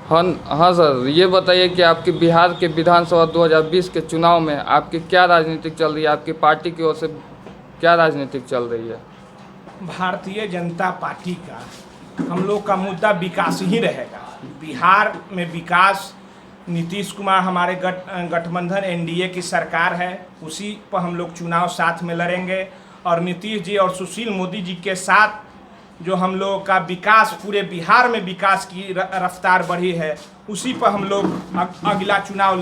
हाँ हाँ सर, ये बताइए कि आपके बिहार के विधानसभा 2020 के चुनाव में आपकी क्या राजनीतिक चल रही है, आपकी पार्टी की ओर से क्या राजनीतिक चल रही है? भारतीय जनता पार्टी का हम लोग का मुद्दा विकास ही रहेगा। बिहार में विकास, नीतीश कुमार हमारे गठबंधन एनडीए की सरकार है, उसी पर हम लोग चुनाव साथ में लड़ेंगे। और नीतीश जी और सुशील मोदी जी के साथ जो हम लोग का विकास, पूरे बिहार में विकास की रफ्तार बढ़ी है, उसी पर हम लोग अगला चुनाव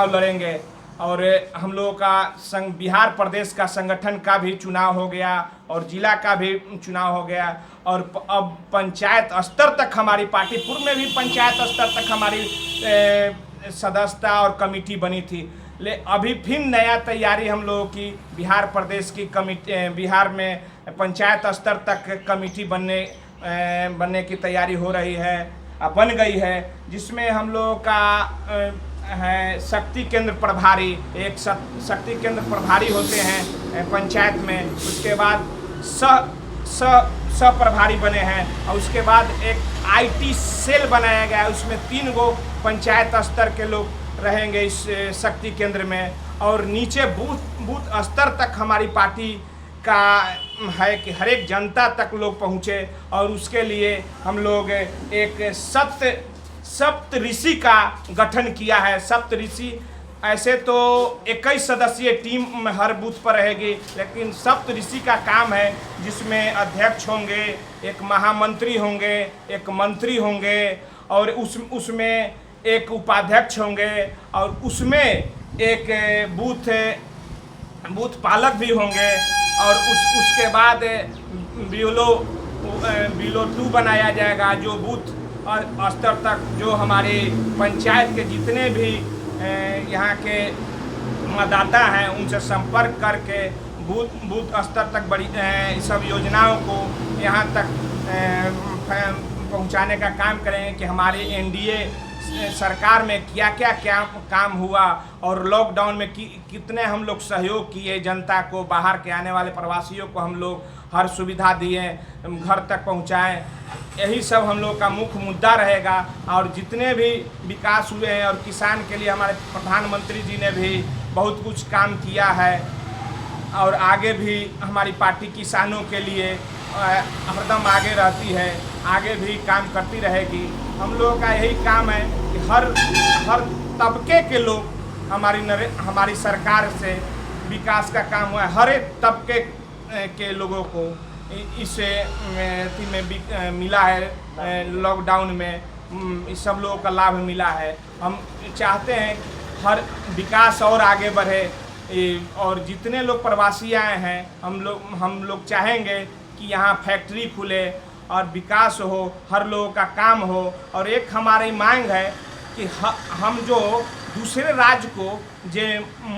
लड़ेंगे। और हम लोगों का बिहार प्रदेश का संगठन का भी चुनाव हो गया और जिला का भी चुनाव हो गया। और अब पंचायत स्तर तक हमारी पार्टी, पूर्व में भी पंचायत स्तर तक हमारी सदस्यता और कमेटी बनी थी। अभी फिर नया तैयारी हम लोगों की बिहार प्रदेश की कमेटी, बिहार में पंचायत स्तर तक कमेटी बनने की तैयारी हो रही है, बन गई है, जिसमें हम लोगों का है शक्ति केंद्र प्रभारी, एक शक्ति केंद्र प्रभारी होते हैं पंचायत में, उसके बाद सह प्रभारी बने हैं, और उसके बाद एक आईटी सेल बनाया गया है, उसमें 3 गो पंचायत स्तर के लोग रहेंगे इस शक्ति केंद्र में। और नीचे बूथ स्तर तक हमारी पार्टी का है कि हर एक जनता तक लोग पहुँचे, और उसके लिए हम लोग एक सप्तऋषि का गठन किया है। सप्तऋषि ऐसे तो 21 सदस्यीय टीम हर बूथ पर रहेगी, लेकिन सप्तऋषि का काम है जिसमें अध्यक्ष होंगे, एक महामंत्री होंगे, एक मंत्री होंगे, और उसमें एक उपाध्यक्ष होंगे, और उसमें एक बूथ पालक भी होंगे, और उसके बाद बीएलओ 2 बनाया जाएगा, जो बूथ स्तर तक जो हमारे पंचायत के जितने भी यहाँ के मतदाता हैं उनसे संपर्क करके बूथ स्तर तक बड़ी सब योजनाओं को यहाँ तक पहुँचाने का काम करेंगे कि हमारे एनडीए सरकार में क्या काम हुआ, और लॉकडाउन में कितने हम लोग सहयोग किए, जनता को, बाहर के आने वाले प्रवासियों को हम लोग हर सुविधा दिए, घर तक पहुँचाएँ। यही सब हम लोग का मुख्य मुद्दा रहेगा। और जितने भी विकास हुए हैं, और किसान के लिए हमारे प्रधानमंत्री जी ने भी बहुत कुछ काम किया है, और आगे भी हमारी पार्टी किसानों के लिए हरदम आगे रहती है, आगे भी काम करती रहेगी। हम लोगों का यही काम है कि हर तबके के लोग हमारी सरकार से विकास का काम हुआ है, हर एक तबके के लोगों को इस में मिला है। लॉकडाउन में इस सब लोगों का लाभ मिला है। हम चाहते हैं हर विकास और आगे बढ़े, और जितने लोग प्रवासी आए हैं हम लोग चाहेंगे कि यहाँ फैक्ट्री खुले और विकास हो, हर लोगों का काम हो। और एक हमारी मांग है कि हम जो दूसरे राज्य को जो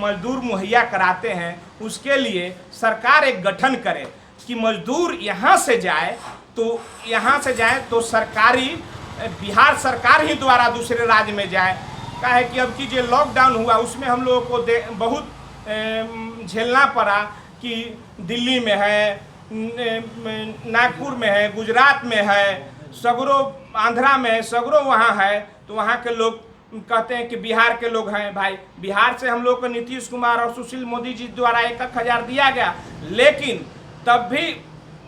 मजदूर मुहैया कराते हैं, उसके लिए सरकार एक गठन करे कि मजदूर यहाँ से जाए तो सरकारी बिहार सरकार ही द्वारा दूसरे राज्य में जाए। क्या है कि अब की जो लॉकडाउन हुआ उसमें हम लोगों को बहुत झेलना पड़ा कि दिल्ली में है, नागपुर में है, गुजरात में है, सगरो आंध्रा में है, सगरो वहाँ है, तो वहाँ के लोग कहते हैं कि बिहार के लोग हैं। भाई, बिहार से हम लोग को नीतीश कुमार और सुशील मोदी जी द्वारा 1,000 दिया गया, लेकिन तब भी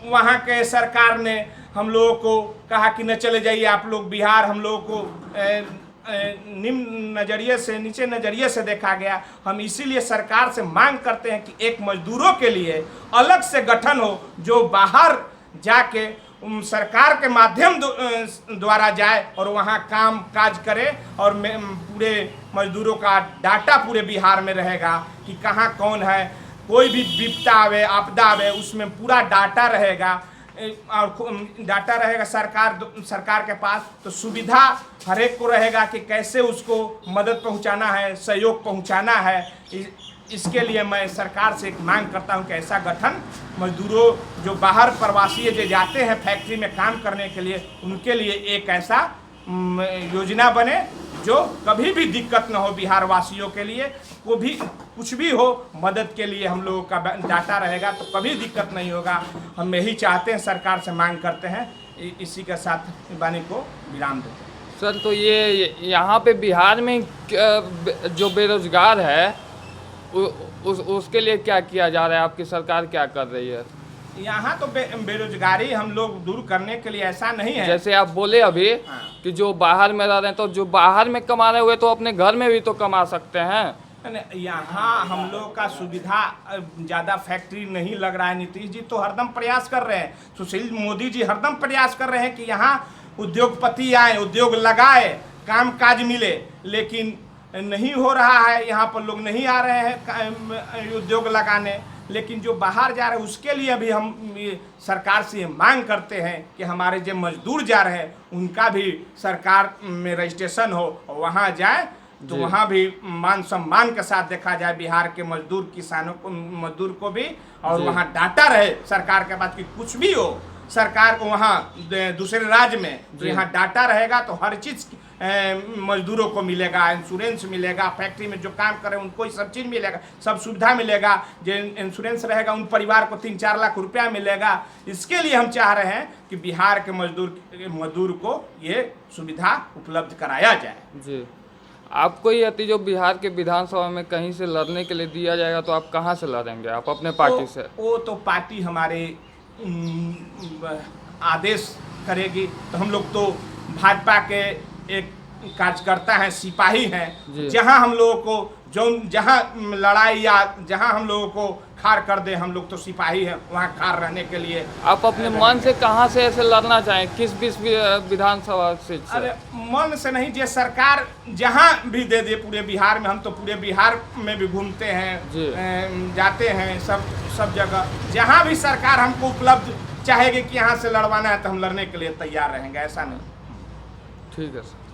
वहाँ के सरकार ने हम लोगों को कहा कि न चले जाइए आप लोग बिहार। हम लोगों को निम्न नज़रिए से, नीचे नज़रिए से देखा गया। हम इसीलिए सरकार से मांग करते हैं कि एक मजदूरों के लिए अलग से गठन हो, जो बाहर जाके सरकार के माध्यम द्वारा जाए और वहाँ काम काज करे, और पूरे मजदूरों का डाटा पूरे बिहार में रहेगा कि कहाँ कौन है। कोई भी विपदा आवे, आपदा आवे, उसमें पूरा डाटा रहेगा, और डाटा रहेगा सरकार के पास, तो सुविधा हर एक को रहेगा कि कैसे उसको मदद पहुंचाना है, सहयोग पहुंचाना है। इसके लिए मैं सरकार से एक मांग करता हूं कि ऐसा गठन मजदूरों जो बाहर प्रवासी जो जाते हैं फैक्ट्री में काम करने के लिए, उनके लिए एक ऐसा योजना बने जो कभी भी दिक्कत न हो बिहार वासियों के लिए। को भी कुछ भी हो, मदद के लिए हम लोगों का डाटा रहेगा तो कभी दिक्कत नहीं होगा। हम यही चाहते हैं, सरकार से मांग करते हैं। इसी के साथ वाणी को विराम देते हैं। सर तो ये यहाँ पे बिहार में जो बेरोजगार है उसके लिए क्या किया जा रहा है, आपकी सरकार क्या कर रही है? यहाँ तो बेरोजगारी हम लोग दूर करने के लिए ऐसा नहीं है। जैसे आप बोले अभी हाँ। कि जो बाहर में रह रहे हैं, तो जो बाहर में कमा रहे हुए तो अपने घर में भी तो कमा सकते हैं। यहाँ हम लोग का सुविधा ज़्यादा फैक्ट्री नहीं लग रहा है। नीतीश जी तो हरदम प्रयास कर रहे हैं, सुशील मोदी जी हरदम प्रयास कर रहे हैं कि यहाँ उद्योगपति आए, उद्योग लगाए, काम काज मिले, लेकिन नहीं हो रहा है। यहाँ पर लोग नहीं आ रहे हैं उद्योग लगाने। लेकिन जो बाहर जा रहे हैं उसके लिए भी हम सरकार से मांग करते हैं कि हमारे जो मजदूर जा रहे हैं उनका भी सरकार में रजिस्ट्रेशन हो, वहाँ जाए तो वहाँ भी मान सम्मान के साथ देखा जाए बिहार के मजदूर किसानों को, मजदूर को भी, और वहाँ डाटा रहे सरकार के बात कि कुछ भी हो सरकार को वहाँ दूसरे राज्य में तो यहाँ डाटा रहेगा तो हर चीज़ मजदूरों को मिलेगा, इंश्योरेंस मिलेगा, फैक्ट्री में जो काम कर रहे हैं उनको सब चीज़ मिलेगा, सब सुविधा मिलेगा। जो इंश्योरेंस रहेगा उन परिवार को 3-4 लाख रुपया मिलेगा। इसके लिए हम चाह रहे हैं कि बिहार के मजदूर को ये सुविधा उपलब्ध कराया जाए। जी, आपको ये यदि जो बिहार के विधानसभा में कहीं से लड़ने के लिए दिया जाएगा तो आप कहाँ से लड़ेंगे? आप अपने पार्टी से? वो तो पार्टी हमारे आदेश करेगी। तो हम लोग तो भाजपा के एक कार्यकर्ता हैं, सिपाही हैं। जहां हम लोगों को जहां लड़ाई या जहां हम लोगों को खार कर दे, हम लोग तो सिपाही हैं वहां खार रहने के लिए। आप अपने मन से कहां से ऐसे लड़ना चाहें, किस विधानसभा से? अरे मन से नहीं, जो सरकार जहां भी दे दे पूरे बिहार में। हम तो पूरे बिहार में भी घूमते हैं, जाते हैं सब जगह। जहां भी सरकार हमको उपलब्ध चाहेगी कि यहाँ से लड़वाना है तो हम लड़ने के लिए तैयार रहेंगे, ऐसा नहीं। ठीक है सर।